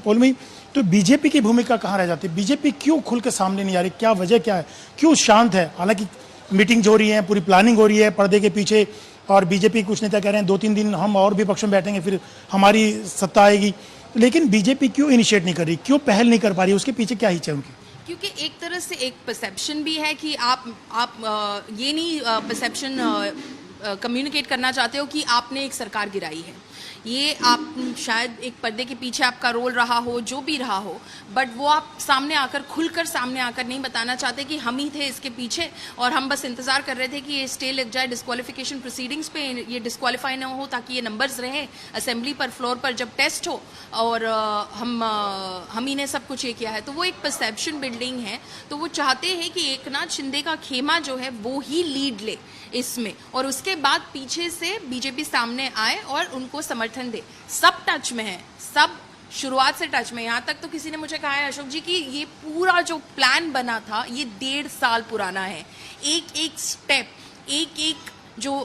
पोलमी, तो बीजेपी की भूमिका कहाँ रह जाती है? बीजेपी क्यों खुल के सामने नहीं आ रही? क्या वजह क्या है? क्यों शांत है? हालांकि मीटिंग हो रही है, पूरी प्लानिंग हो रही है पर्दे के पीछे, और बीजेपी कुछ नेता कह रहे हैं 2-3 दिन हम और विपक्ष में बैठेंगे फिर हमारी सत्ता आएगी, लेकिन बीजेपी क्यों इनिशिएट नहीं कर रही, क्यों पहल नहीं कर पा रही? उसके पीछे क्या हिच है उनकी? क्योंकि एक तरह से एक परसेप्शन भी है कि आप ये नहीं परसेप्शन कम्युनिकेट करना चाहते हो कि आपने एक सरकार गिराई है। ये आप शायद एक पर्दे के पीछे आपका रोल रहा हो, जो भी रहा हो, बट वो आप सामने आकर, खुलकर सामने आकर नहीं बताना चाहते कि हम ही थे इसके पीछे और हम बस इंतजार कर रहे थे कि ये स्टे लग जाए डिस्क्वालिफिकेशन प्रोसीडिंग्स पे, ये डिस्क्वालीफाई ना हो ताकि ये नंबर्स रहे असेंबली पर, फ्लोर पर जब टेस्ट हो, और हम ही ने सब कुछ ये किया है। तो वो एक परसेप्शन बिल्डिंग है। तो वो चाहते हैं कि एकनाथ शिंदे का खेमा जो है वो ही लीड ले इसमें, और उसके बाद पीछे से बीजेपी सामने आए और उनको समर्थन दे। सब टच में है, सब शुरुआत से टच में। यहाँ तक तो किसी ने मुझे कहा है अशोक जी कि ये पूरा जो प्लान बना था ये 1.5 साल पुराना है। एक एक स्टेप, एक एक जो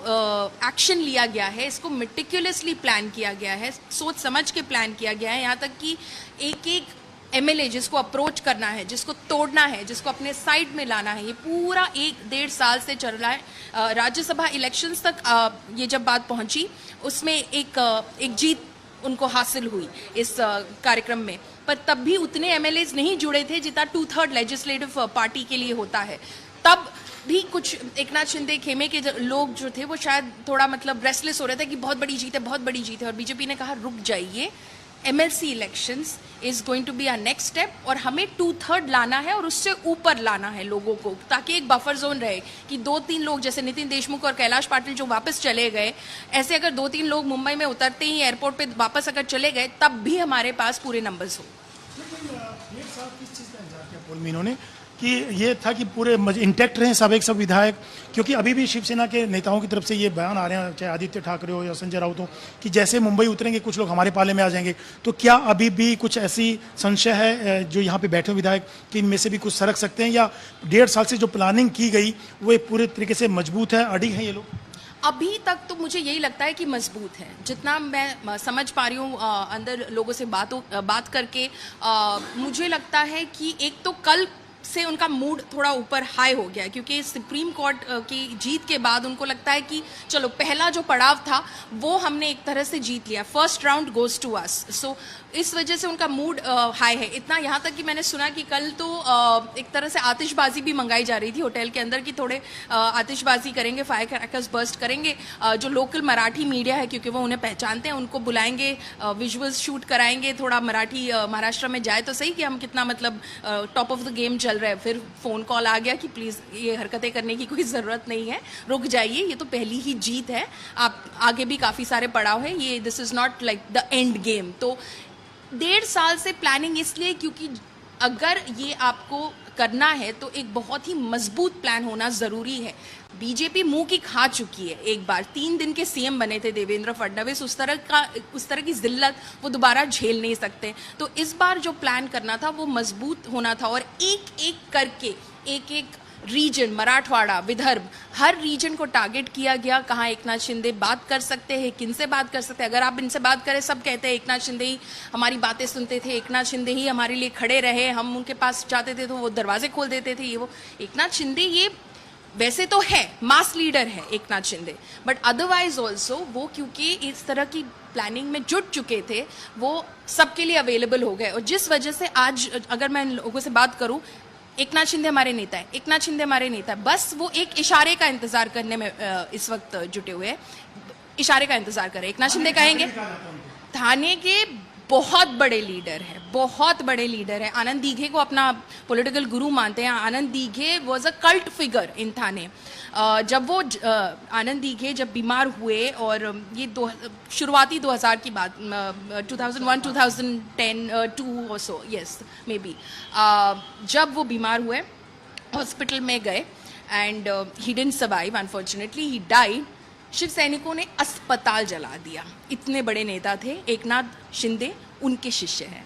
एक्शन लिया गया है, इसको मेटिकुलसली प्लान किया गया है, सोच समझ के प्लान किया गया है। यहाँ तक कि एक एक एमएलए जिसको अप्रोच करना है, जिसको तोड़ना है, जिसको अपने साइड में लाना है, ये पूरा 1-1.5 साल से चल रहा है। राज्यसभा इलेक्शंस तक ये जब बात पहुंची, उसमें एक जीत उनको हासिल हुई इस कार्यक्रम में, पर तब भी उतने एमएलएज नहीं जुड़े थे जितना 2/3 लेजिस्लेटिव पार्टी के लिए होता है। तब भी कुछ एकनाथ शिंदे खेमे के लोग जो थे वो शायद थोड़ा मतलब रेस्टलेस हो रहे थे कि बहुत बड़ी जीत है, बहुत बड़ी जीत है, और बीजेपी ने कहा रुक जाइए, MLC elections is going to be our next step, और हमें 2/3 लाना है और उससे ऊपर लाना है लोगों को, ताकि एक बफर जोन रहे कि 2-3 लोग जैसे नितिन देशमुख और कैलाश पाटिल जो वापस चले गए, ऐसे अगर 2-3 लोग मुंबई में उतरते ही एयरपोर्ट पे वापस अगर चले गए तब भी हमारे पास पूरे नंबर्स हो। इन्होंने कि ये था कि पूरे इंटैक्ट रहे सब विधायक, क्योंकि अभी भी शिवसेना के नेताओं की तरफ से ये बयान आ रहे हैं, चाहे आदित्य ठाकरे हो या संजय राउत हो, कि जैसे मुंबई उतरेंगे कुछ लोग हमारे पाले में आ जाएंगे। तो क्या अभी भी कुछ ऐसी संशय है जो यहाँ पे बैठे विधायक कि इनमें से भी कुछ सरक सकते हैं, या 1.5 साल से जो प्लानिंग की गई वो पूरे तरीके से मजबूत है, अड़ी है ये लोग? अभी तक तो मुझे यही लगता है कि मजबूत है, जितना मैं समझ पा रही हूँ अंदर लोगों से बात करके। मुझे लगता है कि एक तो कल से उनका मूड थोड़ा ऊपर हाई हो गया, क्योंकि सुप्रीम कोर्ट की जीत के बाद उनको लगता है कि चलो पहला जो पड़ाव था वो हमने एक तरह से जीत लिया, first round goes to us. So इस वजह से उनका मूड हाई है। इतना यहाँ तक कि मैंने सुना कि कल तो एक तरह से आतिशबाजी भी मंगाई जा रही थी होटल के अंदर, कि थोड़े आतिशबाजी करेंगे, फायर क्रैकर्स बर्स्ट करेंगे। जो लोकल मराठी मीडिया है, क्योंकि वो उन्हें पहचानते हैं, उनको बुलाएंगे, विजुअल्स शूट कराएंगे, थोड़ा मराठी महाराष्ट्र में जाए तो सही कि हम कितना मतलब टॉप ऑफ द गेम चल रहा है। फिर फोन कॉल आ गया कि प्लीज ये हरकतें करने की कोई जरूरत नहीं है, रुक जाइए, ये तो पहली ही जीत है, आप आगे भी काफी सारे पड़ाव है, ये this is not like the end game. तो 1.5 साल से प्लानिंग इसलिए क्योंकि अगर ये आपको करना है तो एक बहुत ही मजबूत प्लान होना जरूरी है। बीजेपी मुंह की खा चुकी है एक बार, 3 दिन के सीएम बने थे देवेंद्र फडणवीस, उस तरह की जिल्लत वो दोबारा झेल नहीं सकते। तो इस बार जो प्लान करना था वो मजबूत होना था, और एक एक करके एक एक रीजन, मराठवाड़ा, विदर्भ, हर रीजन को टारगेट किया गया। कहाँ एकनाथ शिंदे बात कर सकते हैं, किन से बात कर सकते हैं। अगर आप इनसे बात करें, सब कहते हैं एकनाथ शिंदे ही हमारी बातें सुनते थे, एकनाथ शिंदे ही हमारे लिए खड़े रहे, हम उनके पास जाते थे तो वो दरवाजे खोल देते थे। ये वो एकनाथ शिंदे ये वैसे तो है मास लीडर है Eknath Shinde, but otherwise also वो क्योंकि इस तरह की प्लानिंग में जुट चुके थे, वो सबके लिए अवेलेबल हो गए। और जिस वजह से आज अगर मैं लोगों से बात करूं, एकनाथ शिंदे हमारे नेता है, एकनाथ शिंदे हमारे नेता है, बस वो एक इशारे का इंतजार करने में इस वक्त जुटे हुए हैं, इशारे का इंतजार करें। एकनाथ शिंदे कहेंगे थाने के बहुत बड़े लीडर है, बहुत बड़े लीडर है। आनंद दीघे को अपना पॉलिटिकल गुरु मानते हैं। Anand Dighe was a cult figure in Thane. जब वो आनंद दीघे जब बीमार हुए, और ये शुरुआती 2000 की बात, 2001 2010 2 और सो, यस मे बी, जब वो बीमार हुए हॉस्पिटल में गए, and he didn't survive, unfortunately he died. Shiv सैनिकों ने अस्पताल जला दिया। इतने बड़े नेता थे एकनाथ शिंदे, उनके शिष्य हैं।